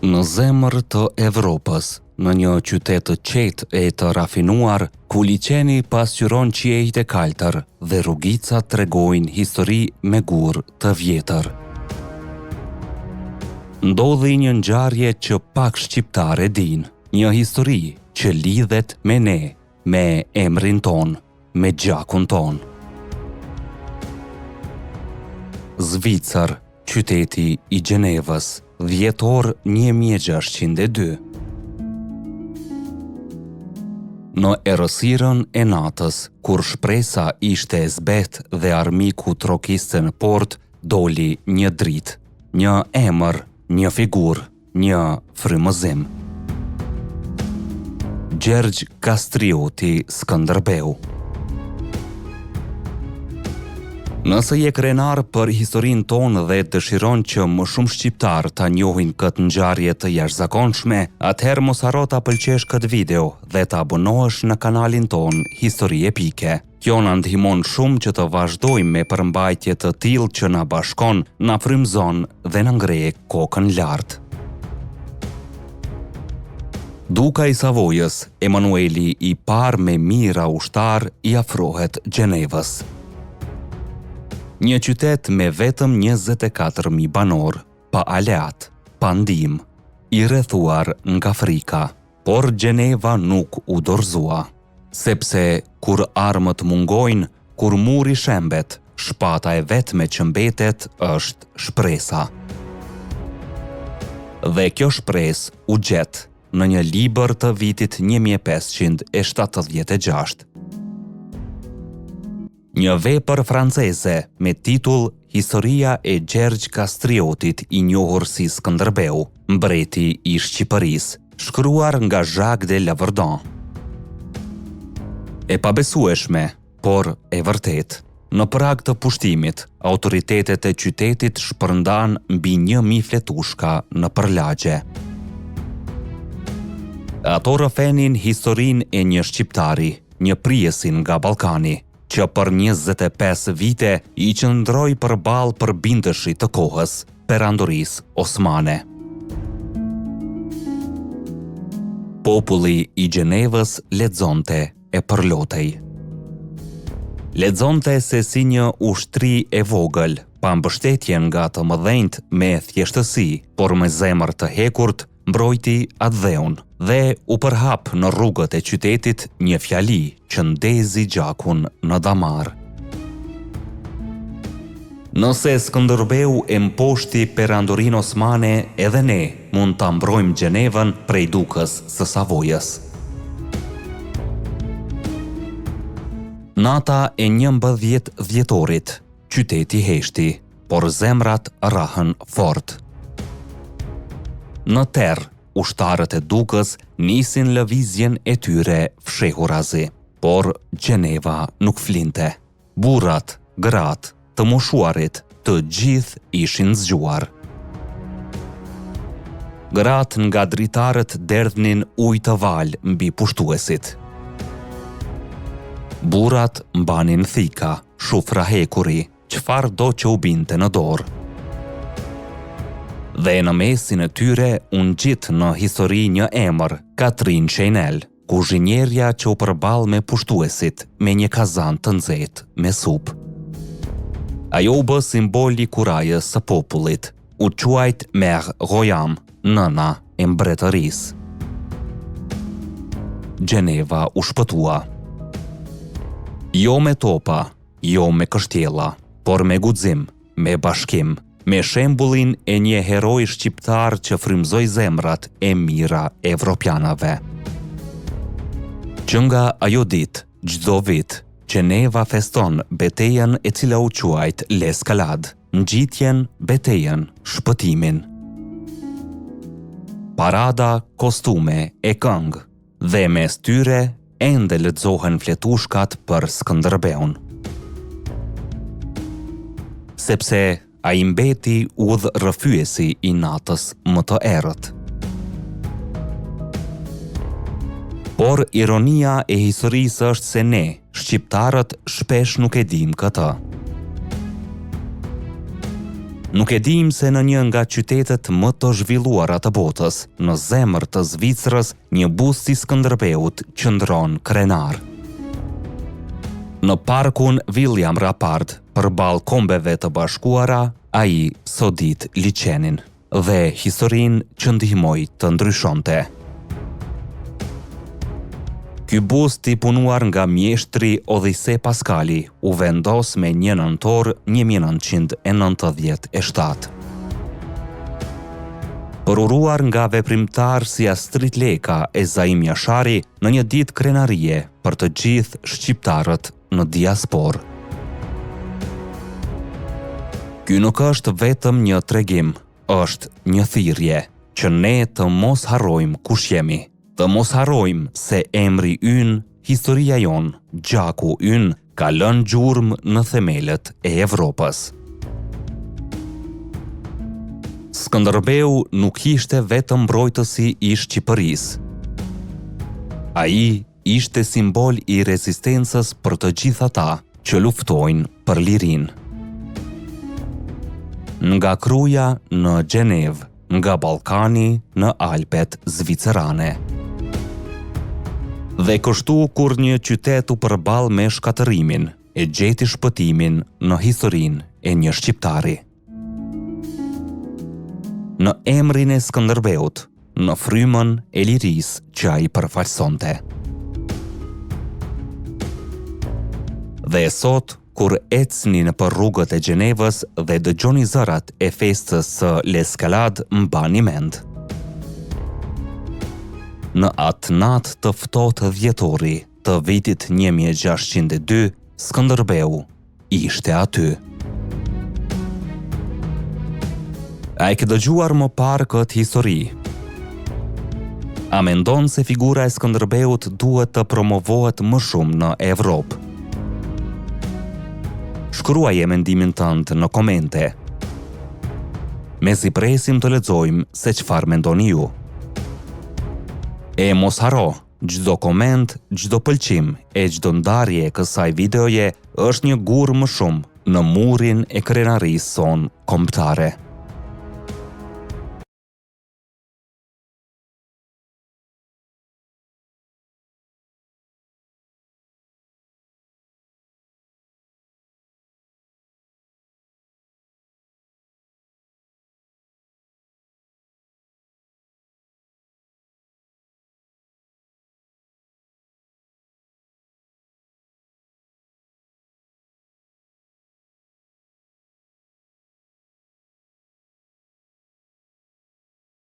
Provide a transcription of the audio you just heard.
Në zemër të Evropës, në një qytet të qetë e të rafinuar, ku liçeni pasqyron qiejt e kaltër dhe rrugicat tregojnë histori me gur të vjetër. Ndodhi një ngjarje që pak shqiptar e dinë, një histori që lidhet me ne, me emrin ton, me gjakun ton. Zvicër, qyteti i Gjenevës, dhjetor 1602. Në errësirën e natës, kur shpresa ishte e zbet dhe armiku trokiste në port, doli një dritë, një emër, një figurë, një frymëzim. Gjergj Kastrioti Skënderbeu. Nëse je krenar për historinë tonë dhe dëshiron që më shumë shqiptar ta njohin këtë ngjarje të jashtëzakonshme, atëherë mos harro ta pëlqesh këtë video dhe ta abonohesh në kanalin ton Histori Epike. Kjo na ndihmon shumë që të vazhdojmë me përmbajtje të tillë që na bashkon, na frymëzon dhe na ngre kokën lart. Duka i Savojës, Emanueli i parë me mira ushtar i afrohet Gjenevës. Një qytet me vetëm 24.000 banor, pa aleat, pa ndihmë, i rrethuar nga Afrika, por Gjeneva nuk u dorëzua, sepse kur armët mungojnë, kur muri shembet, shpata e vetme që mbetet është shpresa. Dhe kjo shpresë u gjet në një libër të vitit 1576. Një vepër franceze me titull Historia e Gjergj Kastriotit i njohur si Skënderbeu, mbreti i Shqipërisë, shkruar nga Jacques de Laverdun. E pabesueshme, por e vërtet, në prag të pushtimit, autoritetet e qytetit shpërndan mbi 1000 fletushka në përlagje. Ato rrëfenin historinë e një shqiptari, një priesin nga Ballkani, që për 25 vite i qëndroi përballë përbindëshit të kohës, perandorisë osmane. Populli i Gjenevës lexonte e përlotej. Lexonte se si një ushtri e vogël, pa mbështetje nga të mëdhenjt me thjeshtësi, por me zemër të hekurt, mbrojti atë dheun dhe u përhap në rrugët e qytetit një fjali që ndezi gjakun në damar. Nëse Skënderbeu e mposhti perandorinë osmane, edhe ne mund ta mbrojmë Gjenevën prej dukës së Savojës. Nata e 11 dhjetorit, qyteti heshti, por zemrat rrahën fort. Në terr, ushtarët e dukës nisin lëvizjen e tyre fshehurazi, por Gjeneva nuk flinte. Burrat, gratë, të moshuarit, të gjithë ishin zgjuar. Gratë nga dritarët derdhnin ujë të valë mbi pushtuesit. Burrat mbanin thika, shufra hekuri, çfarë do që u binte në dorë. Dhe në mesin e tyre unë gjitë në histori një emër, Catherine Cheynel, kuzhinjerja që u përball me pushtuesit me një kazan të nxehtë me supë. Ajo u bë simboli kurajës së popullit, u quajt Mère Royam, nëna e mbretërisë. Gjeneva u shpëtua. Jo me topa, jo me kështjella, por me guxim, me bashkim, me shembullin e një heroi shqiptar që frymëzoi zemrat e mira evropianave. Që nga ajo ditë, çdo vit, Gjeneva feston betejën e cila u quajt l'Escalade, ngjitjen, betejën, shpëtimin. Parada, kostume e këngë, dhe mes tyre ende lexohen fletushkat për Skënderbeun. Sepse ai mbeti udh rrëfyesi i natës më të errët. Por ironia e historisë është se ne, shqiptarët, shpesh nuk e dim këtë. Nuk e dim se në një nga qytetet më të zhvilluara të botës, në zemër të Zvicrës, një bust i Skënderbeut qëndron krenar. Në parkun William Rapart, përballë Kombeve të Bashkuara, ai sodit liçenin dhe historinë që ndihmoi të ndryshonte. Ky bust i punuar nga mjeshtri Odhise Paskali u vendos me 1 nëntor 1997. Përuruar nga veprimtar si Astrid Leka e Zaim Jashari në një ditë krenarie për të gjithë shqiptarët në diasporë. Ky nuk është vetëm një tregim, është një thirrje që ne të mos harrojmë kush jemi. Të mos harrojmë se emri ynë, historia jonë, gjaku ynë, ka lënë gjurmë në themelët e Evropës. Skënderbeu nuk ishte vetëm mbrojtësi i Shqipërisë. Ai ishte simbol i rezistencës për të gjithë ata që luftojnë për lirinë. Nga Kruja në Gjenevë, nga Ballkani në Alpet zvicerane. Dhe kështu kur një qytet u përball me shkatërimin, e gjeti shpëtimin në historinë e një shqiptari. Në emrin e Skënderbeut, në frymën e lirisë që ai përfaqësonte. Dhe sot, kur ecni nëpër rrugët e Gjenevës dhe dëgjoni zërat e festës së L'Escalade, mbani mend. Në atë natë të ftohtë dhjetori të vitit 1602, Skënderbeu ishte aty. A e ke dëgjuar më parë këtë histori? A mendon se figura e Skënderbeut duhet të promovohet më shumë në Evropë? Shkruaje mendimin tënd në komente. Mezi presim të lexojmë se çfarë mendoni ju. E mos haro, çdo koment, çdo pëlqim e çdo ndarje e kësaj videoje është një gur më shumë në murin e krenarisë son kombëtare.